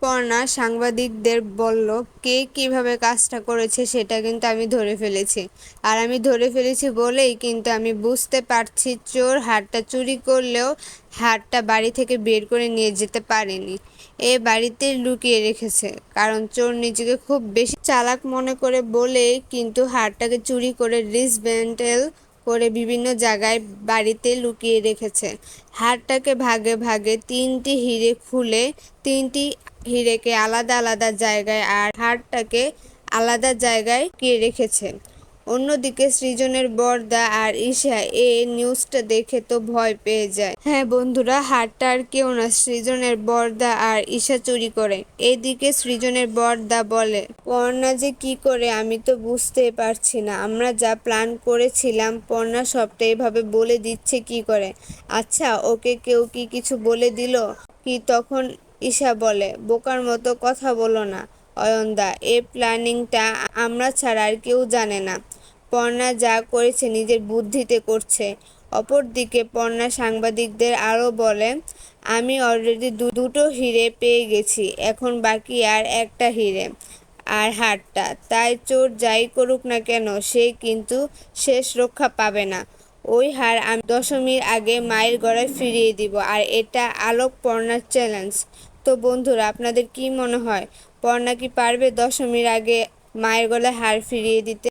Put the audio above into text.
পর্ণা সাংবাদিকদের বলল, কে কিভাবে কাজটা করেছে সেটা কিন্তু আমি ধরে ফেলেছি। আর আমি ধরে ফেলেছি বলেই কিন্তু আমি বুঝতে পারছি চোর হারটা চুরি করলেও হারটা বাড়ি থেকে বের করে নিয়ে যেতে পারেনি। এ বাড়িতেই লুকিয়ে রেখেছে। কারণ চোর নিজেকে খুব বেশি চালাক মনে করে বলেই কিন্তু হারটাকে চুরি করে ডিসমেন্টেল করে বিভিন্ন জায়গায় বাড়িতে লুকিয়ে রেখেছে। হারটাকে ভাগে ভাগে 3টি হিরে খুলে 3টি হিরেকে আলাদা আলাদা জায়গায় আর হারটাকে আলাদা জায়গায় লুকিয়ে রেখেছে। অন্যদিকে সৃজনের বর্দা আর ঈশা নিউজটা দেখে তো ভয় পেয়ে যায়। হ্যাঁ বন্ধুরা, হারটা আর কেউ না, সৃজনের বর্দা আর ঈশা চুরি করে। এদিকে সৃজনের বর্দা বলে, পর্ণা যে কি করে আমি তো বুঝতেই পারছি না। আমরা যা প্ল্যান করেছিলাম পর্ণা সবটা এভাবে বলে দিচ্ছে কি করে? আচ্ছা, ওকে কেউ কি কিছু বলে দিল কি? তখন ঈশা বলে, বোকার মতো কথা বলো না অয়নদা, এই প্ল্যানিংটা আমরা ছাড়া আর কেউ জানে না। পর্ণা যা করেছে নিজের বুদ্ধিতে করছে। অপরদিকে পর্ণা সাংবাদিকদের আরও বলে, আমি অলরেডি দুটো হিরে পেয়ে গেছি, এখন বাকি আর একটা হিরে আর হারটা। তাই চোর যাই করুক না কেন সে কিন্তু শেষ রক্ষা পাবে না। ওই হার আমি দশমীর আগে মায়ের গড়ায় ফিরিয়ে দিব। আর এটা আলোক পর্ণার চ্যালেঞ্জ। তো বন্ধুরা, আপনাদের কি মনে হয়, পর্ণা কি পারবে দশমীর আগে মায়ের গলায় হার ফিরিয়ে দিতে?